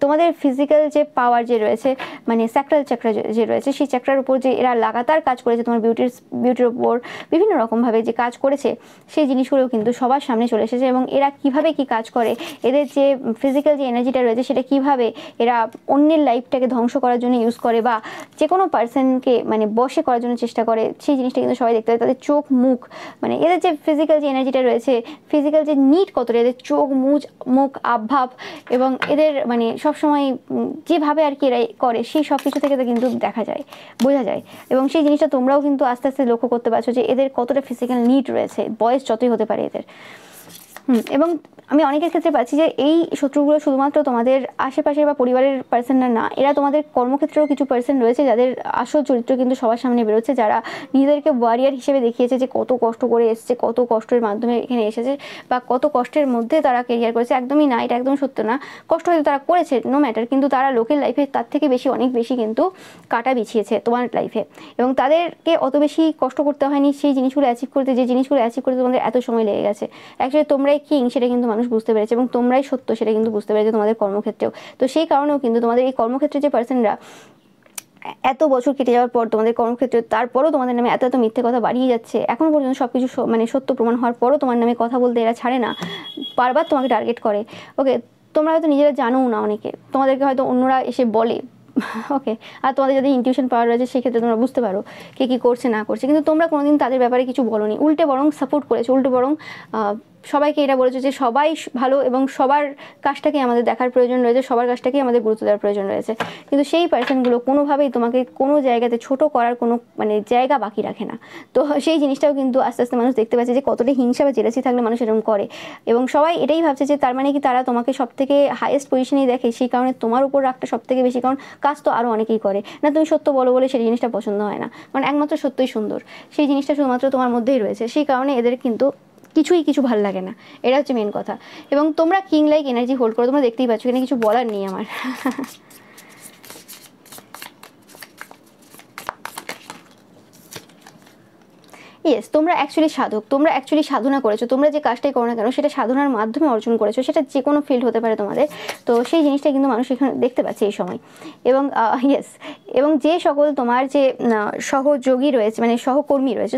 তোমাদের ফিজিক্যাল যে পাওয়ার যে রয়েছে, মানে স্যাক্রাল চাকরা যে রয়েছে, সেই চাকরার উপর যে এরা লাগাতার কাজ করেছে, তোমার বিউটির উপর বিভিন্ন রকমভাবে যে কাজ করেছে, সেই জিনিসগুলো কিন্তু সবার সামনে চলে এসেছে। এবং এরা কিভাবে কি কাজ করে, এদের যে ফিজিক্যাল যে এনার্জিটা রয়েছে, সেটা কিভাবে এরা অন্যের লাইফটাকে ধ্বংস করার জন্য ইউজ করে, বা যে কোনো পার্সনকে মানে বশে করার জন্য চেষ্টা করে, সেই জিনিসটা কিন্তু সবাই দেখতে পায়। তাদের চোখ মুখ, মানে এদের যে ফিজিক্যাল যে এনার্জিটা রয়েছে, ফিজিক্যাল যে নিড কতটা, এদের চোখ মুখ আবভাব, এবং এদের মানে সবসময় যেভাবে আর কি এরা করে, সেই সব কিছু থেকে কিন্তু দেখা যায়, বোঝা যায়। এবং সেই জিনিসটা তোমরাও কিন্তু আস্তে আস্তে লক্ষ্য করতে পারছো যে এদের কতটা ফিজিক্যাল নিড রয়েছে, বয়স যতই হতে পারে এদের। এবং আমি অনেকের ক্ষেত্রে পাচ্ছি যে এই শত্রুগুলো শুধুমাত্র তোমাদের আশেপাশের বা পরিবারের পার্সনরা না, এরা তোমাদের কর্মক্ষেত্রেও কিছু পার্সন রয়েছে যাদের আসল চরিত্র কিন্তু সবার সামনে বেরোচ্ছে, যারা নিজেদেরকে ওয়ারিয়ার হিসেবে দেখিয়েছে যে কত কষ্ট করে এসছে, কত কষ্টের মাধ্যমে এখানে এসেছে বা কত কষ্টের মধ্যে তারা কেরিয়ার করেছে। একদমই না, এটা একদম সত্য না। কষ্ট হয়তো তারা করেছে, নো ম্যাটার, কিন্তু তারা লোকের লাইফে তার থেকে বেশি, অনেক বেশি কিন্তু কাটা বিছিয়েছে তোমার লাইফে, এবং তাদেরকে অত বেশি কষ্ট করতে হয়নি সেই জিনিসগুলো অ্যাচিভ করতে, যে জিনিসগুলো অ্যাচিভ করতে তোমাদের এত সময় লেগে গেছে। অ্যাকচুয়ালি তোমরাই কিং সেটা কিন্তু মানুষ বুঝতে পেরেছে, এবং তোমরাই সত্য সেটা কিন্তু বুঝতে পেরেছে তোমাদের কর্মক্ষেত্রেও। তো সেই কারণেও কিন্তু তোমাদের এই কর্মক্ষেত্রে যে পার্সনরা এত বছর কেটে যাওয়ার পর তোমাদের কর্মক্ষেত্রে, তারপরও তোমাদের নামে এত এত মিথ্যে কথা বাড়িয়ে যাচ্ছে, এখনো পর্যন্ত সব কিছু মানে সত্য প্রমাণ হওয়ার পরও তোমার নামে কথা বলতে এরা ছাড়ে না, বারবার তোমাকে টার্গেট করে। ওকে, তোমরা হয়তো নিজেরা জানোও না, অনেকে তোমাদেরকে হয়তো অন্যরা এসে বলে, ওকে, আর তোমাদের যদি ইনটিউশন পাওয়ার রয়েছে সেক্ষেত্রে তোমরা বুঝতে পারো কে কী করছে না করছে, কিন্তু তোমরা কোনোদিন তাদের ব্যাপারে কিছু বলোনি, উল্টে বরং সাপোর্ট করেছো, উল্টে বরং সবাইকে এটা বলেছে যে সবাই ভালো এবং সবার কাজটাকে আমাদের দেখার প্রয়োজন রয়েছে, সবার কাজটাকেই আমাদের গুরুত্ব দেওয়ার প্রয়োজন রয়েছে। কিন্তু সেই পার্সনগুলো কোনোভাবেই তোমাকে কোনো জায়গাতে ছোট করার কোনো মানে জায়গা বাকি রাখে না। তো সেই জিনিসটাও কিন্তু আস্তে আস্তে মানুষ দেখতে পাচ্ছে যে কতটা হিংসা বা জেলাসি থাকলে মানুষ এরকম করে, এবং সবাই এটাই ভাবছে যে তার মানে কি তারা তোমাকে সব থেকে হাইয়েস্ট পজিশনেই দেখে, সেই কারণে তোমার উপর রাগটা সব থেকে বেশি, কারণ কাজ তো আরও অনেকেই করে না, তুমি সত্য বলো বলে সেই জিনিসটা পছন্দ হয় না, কারণ একমাত্র সত্যই সুন্দর, সেই জিনিসটা শুধুমাত্র তোমার মধ্যেই রয়েছে, সেই কারণে এদের কিন্তু কিছু ভালো লাগে না, এটা হচ্ছে মেন কথা। এবং তোমরা কিং লাইক এনার্জি হোল্ড করো, তোমরা দেখতেই পাচ্ছ, এখানে কিছু বলার নেই আমার। ইয়েস, তোমরা অ্যাকচুয়ালি সাধক, তোমরা অ্যাকচুয়ালি সাধনা করেছো, তোমরা যে কাজটাই করো না কেন সেটা সাধনার মাধ্যমে অর্জন করেছো, সেটা যে কোনো ফিল্ড হতে পারে তোমাদের, তো সেই জিনিসটা কিন্তু মানুষ এখানে দেখতে পাচ্ছে এই সময়। এবং ইয়েস, এবং যে সকল তোমার যে সহযোগী রয়েছে, মানে সহকর্মী রয়েছে,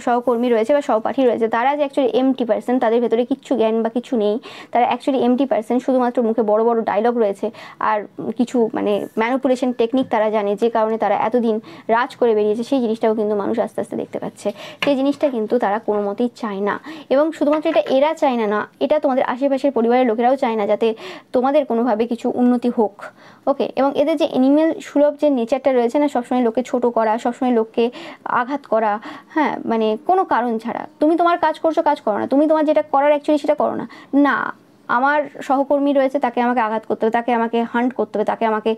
সহকর্মী রয়েছে বা সহপাঠী রয়েছে, তারা যে অ্যাকচুয়ালি এমটি পার্সন, তাদের ভেতরে কিচ্ছু জ্ঞান বা কিছু নেই, তারা অ্যাকচুয়ালি এমটি পার্সন, শুধুমাত্র মুখে বড় বড় ডায়লগ রয়েছে আর কিছু মানে ম্যানিপুলেশন টেকনিক তারা জানে, যে কারণে তারা এতদিন রাজ করে বেরিয়েছে, সেই জিনিসটাও কিন্তু মানুষ আস্তে আস্তে দেখতে পাচ্ছে। সেই জিনিসটা কিন্তু তারা কোনো মতেই চায় না, এবং শুধুমাত্র এটা এরা চায় না, এটা তোমাদের আশেপাশের পরিবারের লোকেরাও চায় না যাতে তোমাদের কোনোভাবে কিছু উন্নতি হোক। ওকে, এবং এদের যে অ্যানিমেল সুলভ যে নেচারটা রয়েছে না, সবসময় লোককে ছোট করা, সবসময় লোককে আঘাত করা, হ্যাঁ, মানে কোনো কারণ ছাড়া, তুমি তোমার কাজ করছো, কাজ করো না, তুমি তোমার যেটা করার অ্যাকচুয়ালি সেটা করো না, না আমার সহকর্মী রয়েছে তাকে আমাকে আঘাত করতে হবে, তাকে আমাকে হান্ট করতে হবে, তাকে আমাকে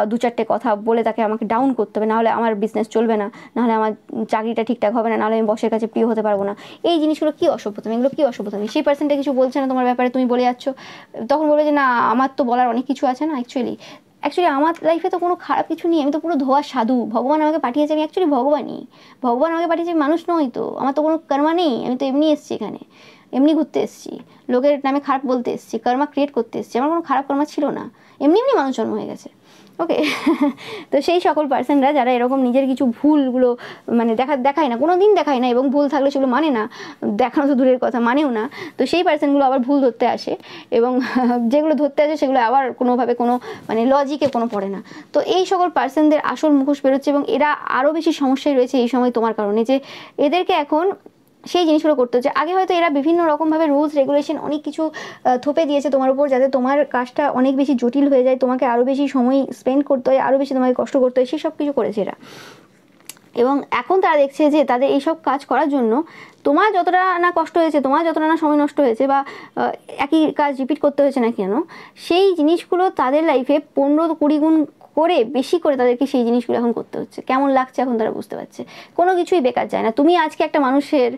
দু চারটে কথা বলে তাকে আমাকে ডাউন করতে হবে, নাহলে আমার বিজনেস চলবে না, নাহলে আমার চাকরিটা ঠিকঠাক হবে না, নাহলে আমি বসের কাছে প্রিয় হতে পারবো না। এই জিনিসগুলো কী অসভ্যতামি, এগুলো কী অসভ্যতামি। সেই পার্সনটা কিছু বলছে না তোমার ব্যাপারে, তুমি বলে যাচ্ছ, তখন বলবে যে না আমার তো বলার অনেক কিছু আছে না, অ্যাকচুয়ালি আমার লাইফে তো কোনো খারাপ কিছু নেই, আমি তো পুরো ধোয়া সাধু, ভগবান আমাকে পাঠিয়েছে, আমি অ্যাকচুয়ালি ভগবানই, ভগবান আমাকে পাঠিয়েছে, মানুষ নয় তো, আমার তো কোনো কর্মা নেই, আমি তো এমনি এসেছি এখানে, এমনি ঘুরতে এসেছি, লোকের নামে খারাপ বলতে এসেছি, কর্মা ক্রিয়েট করতে এসেছি, আমার কোনো খারাপ কর্মা ছিল না, এমনি মানুষ জন্ম হয়ে গেছে। ওকে, তো সেই সকল পার্সনরা যারা এরকম নিজের কিছু ভুলগুলো মানে দেখায় না, কোনো দিন দেখায় না, এবং ভুল থাকলে সেগুলো মানে না, দেখানো তো দূরের কথা, মানেও না, তো সেই পার্সনগুলো আবার ভুল ধরতে আসে, এবং যেগুলো ধরতে আসে সেগুলো আবার কোনোভাবে কোনো মানে লজিকে কোনো পড়ে না। তো এই সকল পার্সনদের আসল মুখোশ বেরোচ্ছে, এবং এরা আরও বেশি সমস্যায় রয়েছে এই সময় তোমার কারণে, যে এদেরকে এখন সেই জিনিসগুলো করতে হচ্ছে। আগে হয়তো এরা বিভিন্ন রকমভাবে রুলস রেগুলেশন অনেক কিছু থোপে দিয়েছে তোমার উপর, যাতে তোমার কাজটা অনেক বেশি জটিল হয়ে যায়, তোমাকে আরও বেশি সময় স্পেন্ড করতে হয়, আরও বেশি তোমাকে কষ্ট করতে হয়, সেসব কিছু করেছে এরা। এবং এখন তারা দেখছে যে তাদের এইসব কাজ করার জন্য তোমার যতটা না কষ্ট হয়েছে, তোমার যতটা না সময় নষ্ট হয়েছে, বা একই কাজ রিপিট করতে হয়েছে না কেন, সেই জিনিসগুলো তাদের লাইফে 15-20 গুণ করে বেশি করে তাদেরকে সেই জিনিসগুলো এখন করতে হচ্ছে। কেমন লাগছে এখন তারা বুঝতে পারছে, কোনো কিছুই বেকার যায় না। তুমি আজকে একটা মানুষের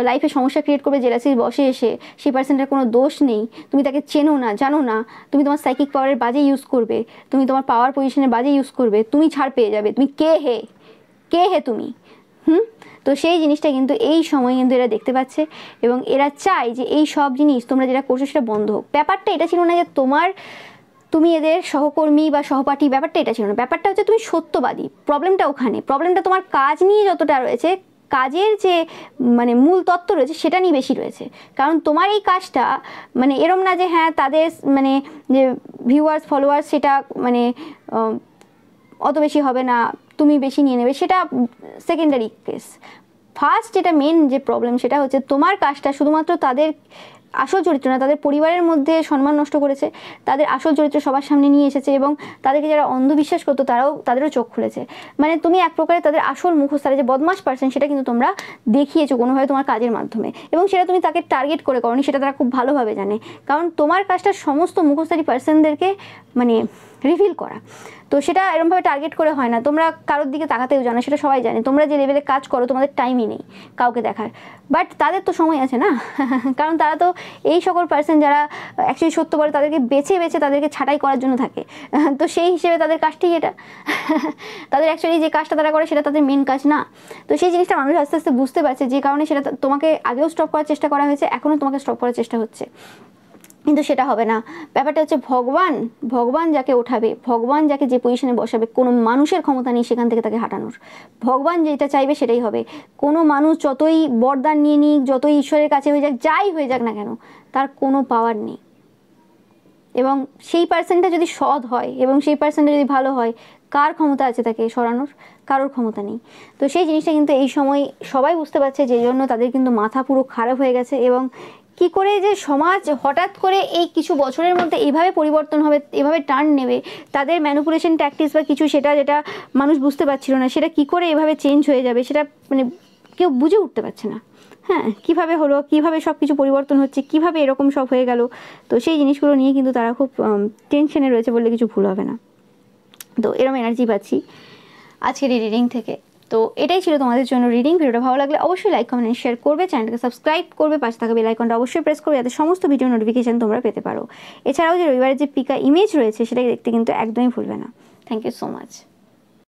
লাইফে সমস্যা ক্রিয়েট করবে জেলাসির বসে এসে, সেই পার্সনটার কোনো দোষ নেই, তুমি তাকে চেনো না, জানো না, তুমি তোমার সাইকিক পাওয়ারের বাজে ইউজ করবে, তুমি তোমার পাওয়ার পজিশনের বাজে ইউজ করবে, তুমি ছাড় পেয়ে যাবে, তুমি কে হে তুমি, তো সেই জিনিসটা কিন্তু এই সময় কিন্তু এরা দেখতে পাচ্ছে, এবং এরা চায় যে এই সব জিনিস তোমরা যেটা করছো সেটা বন্ধ হোক। ব্যাপারটা এটা ছিল না যে তুমি এদের সহকর্মী বা সহপাঠী, ব্যাপারটা এটা ছিল না, ব্যাপারটা হচ্ছে তুমি সত্যবাদী। প্রবলেমটা ওখানে, প্রবলেমটা তোমার কাজ নিয়ে যতটা রয়েছে, কাজের যে মানে মূল তত্ত্ব রয়েছে সেটা নিয়ে বেশি রয়েছে। কারণ তোমার এই কাজটা মানে এরম না যে হ্যাঁ তাদের মানে যে ভিউয়ার্স ফলোয়ার্স সেটা মানে অত বেশি হবে না, তুমি বেশি নিয়ে নেবে, সেটা সেকেন্ডারি কেস। ফার্স্ট যেটা মেন যে প্রবলেম সেটা হচ্ছে তোমার কাজটা শুধুমাত্র তাদের আসল চরিত্র না, তাদের পরিবারের মধ্যে সম্মান নষ্ট করেছে, তাদের আসল চরিত্র সবার সামনে নিয়ে এসেছে এবং তাদেরকে যারা অন্ধবিশ্বাস করতো তাদেরও চোখ খুলেছে। মানে তুমি এক প্রকারে তাদের আসল মুখোশ, তারা যে বদমাশ পার্সন সেটা কিন্তু তোমরা দেখিয়েছো কোনোভাবে তোমার কাজের মাধ্যমে, এবং সেটা তুমি তাকে টার্গেট করে করনি, সেটা তারা খুব ভালোভাবে জানে। কারণ তোমার কাজটা সমস্ত মুখোশধারী পার্সনদেরকে মানে রিভিল করা, তো সেটা এরকমভাবে টার্গেট করে হয় না। তোমরা কারোর দিকে তাকাতেও জানো, সেটা সবাই জানে। তোমরা যে লেভেলে কাজ করো তোমাদের টাইমই নেই কাউকে দেখার, বাট তাদের তো সময় আছে না কারণ তারা তো এই সকল পার্সন যারা অ্যাকচুয়ালি সত্য বলে তাদেরকে বেছে বেছে তাদেরকে ছাঁটাই করার জন্য থাকে। তো সেই হিসেবে তাদের কাজটাই এটা তাদের অ্যাকচুয়ালি যে কাজটা তারা করে সেটা তাদের মেন কাজ না। তো সেই জিনিসটা মানুষ আস্তে আস্তে বুঝতে পারছে, যে কারণে সেটা তোমাকে আগেও স্টপ করার চেষ্টা করা হয়েছে, এখনও তোমাকে স্টপ করার চেষ্টা হচ্ছে, কিন্তু সেটা হবে না। ব্যাপারটা হচ্ছে ভগবান যাকে ওঠাবে, ভগবান যাকে যে পজিশনে বসাবে, কোনো মানুষের ক্ষমতা নেই সেখান থেকে তাকে হাঁটানোর। ভগবান যেটা চাইবে সেটাই হবে। কোনো মানুষ যতই বরদান নিয়ে নিক, যতই ঈশ্বরের কাছে হয়ে যাক, যাই হয়ে যাক না কেন, তার কোনো পাওয়ার নেই। এবং সেই পার্সনটা যদি সৎ হয় এবং সেই পার্সনটা যদি ভালো হয়, কার ক্ষমতা আছে তাকে সরানোর? কারোর ক্ষমতা নেই। তো সেই জিনিসটা কিন্তু এই সময় সবাই বুঝতে পারছে, যে জন্য তাদের কিন্তু মাথা পুরো খারাপ হয়ে গেছে। এবং কি করে যে সমাজ হঠাৎ করে এই কিছু বছরের মধ্যে এইভাবে পরিবর্তন হবে, এভাবে টার্ন নেবে, তাদের ম্যানিপুলেশন ট্যাকটিক্স বা কিছু, যেটা মানুষ বুঝতে পারছিল না, সেটা কি করে এভাবে চেঞ্জ হয়ে যাবে, সেটা মানে কেউ বুঝে উঠতে পারছে না। হ্যাঁ, কীভাবে হলো, কীভাবে সব কিছু পরিবর্তন হচ্ছে, কীভাবে এরকম সব হয়ে গেল। তো সেই জিনিসগুলো নিয়ে কিন্তু তারা খুব টেনশনে রয়েছে বললে কিছু ভুল হবে না। তো এরকম এনার্জি পাচ্ছি আজকের এই রিডিং থেকে। তো এটাই ছিল তোমাদের জন্য রিডিং। ভিডিওটা ভালো লাগলে অবশ্যই লাইক, কমেন্ট, শেয়ার করবে, চ্যানেলটাকে সাবস্ক্রাইব করবে, পাশে থাকা বেল আইকনটা অবশ্যই প্রেস করবে, যাতে সমস্ত ভিডিও নোটিফিকেশন তোমরা পেতে পারো। এছাড়াও যে রবিবারের যে পিকা ইমেজ রয়েছে সেটা দেখতে কিন্তু একদমই ভুলবে না। Thank you so much.